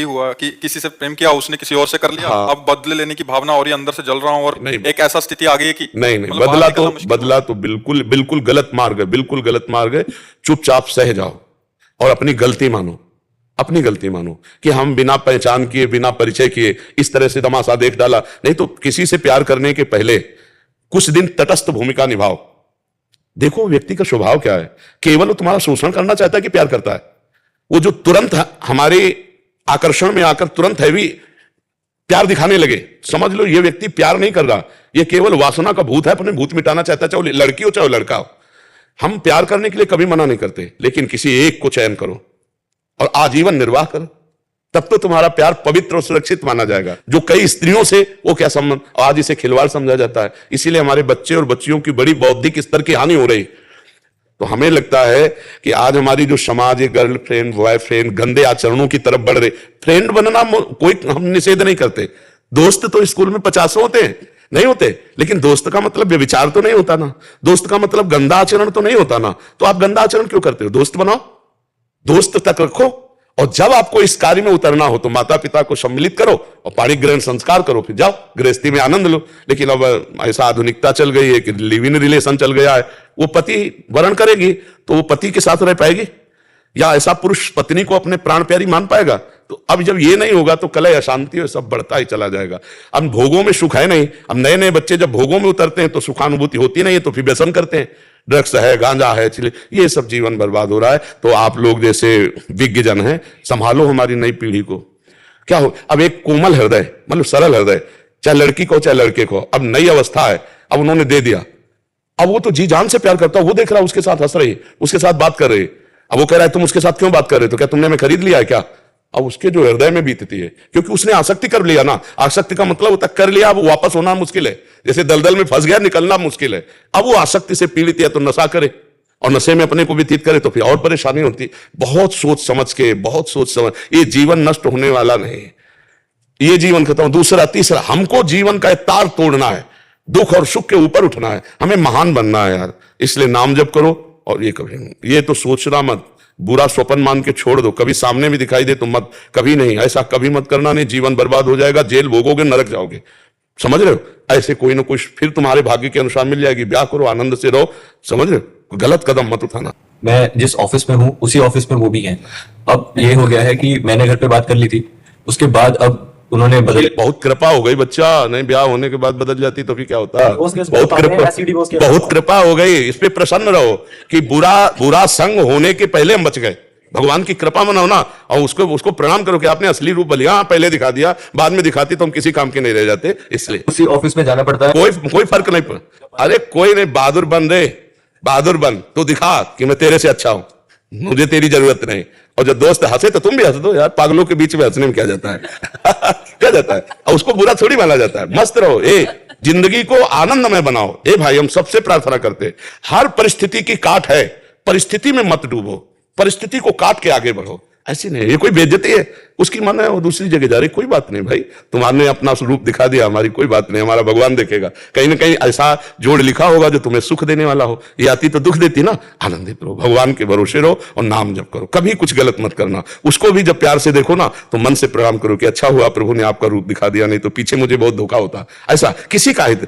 हुआ कि किसी से प्रेम किया, उसने किसी और से कर लिया, हाँ। अब बदले लेने की भावना और ही अंदर से जल रहा हूं और नहीं, एक ऐसा स्थिति आ गई है कि नहीं नहीं, मतलब बाहर निकलना मुश्किल हो बदला तो बिल्कुल बिल्कुल गलत मार्ग है, बिल्कुल गलत मार्ग है। चुपचाप सह जाओ और अपनी गलती मानो, अपनी गलती मानो कि हम बिना पहचान किए, बिना परिचय किए इस तरह से तमाशा देख डाला। नहीं तो किसी से प्यार करने के पहले कुछ दिन तटस्थ भूमिका निभाओ, देखो व्यक्ति का स्वभाव क्या है। केवल वो तुम्हारा शोषण करना चाहता है कि प्यार करता है? वो जो तुरंत हमारे आकर्षण में आकर तुरंत हैवी प्यार दिखाने लगे, समझ लो ये व्यक्ति प्यार नहीं कर रहा, ये केवल वासना का भूत है, अपने भूत मिटाना चाहता है, चाहे लड़की हो चाहे लड़का हो। हम प्यार करने के लिए कभी मना नहीं करते, लेकिन किसी एक को चयन करो और आजीवन निर्वाह करो, तब तो तुम्हारा प्यार पवित्र और सुरक्षित माना जाएगा। जो कई स्त्रियों से वो क्या संबंध, आज इसे खिलवाड़ समझा जाता है। इसीलिए हमारे बच्चे और बच्चियों की बड़ी बौद्धिक स्तर की हानि हो रही। तो हमें लगता है कि आज हमारी जो समाज है, गर्लफ्रेंड बॉयफ्रेंड गंदे आचरणों की तरफ बढ़ रहे। फ्रेंड बनना कोई हम निषेध नहीं करते, दोस्त तो स्कूल में 50 होते हैं, नहीं होते, लेकिन दोस्त का मतलब व्यभिचार तो नहीं होता ना, दोस्त का मतलब गंदा आचरण तो नहीं होता ना। तो आप गंदा आचरण क्यों करते हो? दोस्त बनाओ, दोस्त तक रखो, और जब आपको इस कार्य में उतरना हो तो माता पिता को सम्मिलित करो और पाणी ग्रहण संस्कार करो, फिर जाओ गृहस्थी में आनंद लो। लेकिन अब ऐसा आधुनिकता चल गई है कि लिव इन रिलेशन चल गया है। वो पति वर्ण करेगी तो वो पति के साथ रह पाएगी, या ऐसा पुरुष पत्नी को अपने प्राण प्यारी मान पाएगा? तो अब जब ये नहीं होगा तो कलह अशांति और सब बढ़ता ही चला जाएगा। अब भोगों में सुख है नहीं। अब नए नए बच्चे जब भोगों में उतरते हैं तो सुखानुभूति होती नहीं है, तो फिर व्यसन करते हैं, ड्रग्स है, गांजा है, चिले, ये सब जीवन बर्बाद हो रहा है। तो आप लोग जैसे विज्ञ जन हैं, संभालो हमारी नई पीढ़ी को। क्या हो, अब एक कोमल हृदय, मतलब सरल हृदय, चाहे लड़की को चाहे लड़के को, अब नई अवस्था है, अब उन्होंने दे दिया, अब वो तो जी जान से प्यार करता है, वो देख रहा है उसके साथ हंस रही, उसके साथ बात कर रही, अब वो कह रहा है तुम उसके साथ क्यों बात कर रहे हो, तो क्या तुमने हमें खरीद लिया है क्या? अब उसके जो हृदय में बीतती है, क्योंकि उसने आसक्ति कर लिया ना। आसक्ति का मतलब होता है कर लिया, अब वापस होना मुश्किल है, जैसे दलदल में फंस गया निकलना मुश्किल है। अब वो आसक्ति से पीड़ित है तो नशा करे और नशे में अपने को व्यतीत करे तो फिर और परेशानी होती। बहुत सोच समझ के, बहुत सोच समझ, ये जीवन नष्ट होने वाला नहीं, ये जीवन खत्म। दूसरा तीसरा, हमको जीवन का तार तोड़ना है, दुख और सुख के ऊपर उठना है, हमें महान बनना है यार। इसलिए नाम जप करो और ये कभी, ये तो सोचना मत, बुरा स्वप्न मान के छोड़ दो, कभी सामने भी दिखाई दे तो मत, कभी नहीं, ऐसा कभी मत करना, नहीं जीवन बर्बाद हो जाएगा, जेल भोगोगे, नरक जाओगे, समझ रहे हो? ऐसे कोई ना कोई फिर तुम्हारे भाग्य के अनुसार मिल जाएगी, ब्याह करो, आनंद से रहो, समझ रहे हो? गलत कदम मत उठाना। मैं जिस ऑफिस में हूँ उसी ऑफिस में वो भी हैं। अब ये हो गया है कि मैंने घर पे बात कर ली थी, उसके बाद अब उन्होंने बदल, बहुत कृपा हो गई बच्चा, नहीं ब्याह होने के बाद बदल जाती तो फिर क्या होता? बहुत कृपा हो गई, इस पे प्रसन्न रहो कि बुरा संग होने के पहले हम बच गए। भगवान की कृपा मनाओ ना, और उसको प्रणाम करो कि आपने असली रूप बलिया पहले दिखा दिया, बाद में दिखाती तो हम किसी काम के नहीं रह जाते। इसलिए उसी ऑफिस में जाना पड़ता है। कोई फर्क नहीं पड़ता। अरे कोई नहीं, बहादुर बन रे, बहादुर बन, तो दिखा कि मैं तेरे से अच्छा हूं, मुझे तेरी जरूरत नहीं। और जब दोस्त हंसे तो तुम भी हंस दो यार, पागलों के बीच में हंसने में क्या जाता है? क्या जाता है? और उसको बुरा थोड़ी माना जाता है। मस्त रहो, जिंदगी को आनंदमय बनाओ। भाई हम सबसे प्रार्थना करते हैं, हर परिस्थिति की काट है, परिस्थिति में मत डूबो, परिस्थिति को काट के आगे बढ़ो। ऐसी नहीं, ये कोई बेइज्जती है, उसकी मन है वो दूसरी जगह जा रही, कोई बात नहीं भाई, तुम्हारे अपना रूप दिखा दिया, हमारी कोई बात नहीं, हमारा भगवान देखेगा। कहीं ना कहीं ऐसा जोड़ लिखा होगा जो तुम्हें सुख देने वाला हो, ये आती तो दुख देती ना। आनंदित रहो, भगवान के भरोसे रहो और नाम जप करो, कभी कुछ गलत मत करना। उसको भी जब प्यार से देखो ना तो मन से प्रणाम करो कि अच्छा हुआ प्रभु ने आपका रूप दिखा दिया, नहीं तो पीछे मुझे बहुत धोखा होता। ऐसा किसी का हित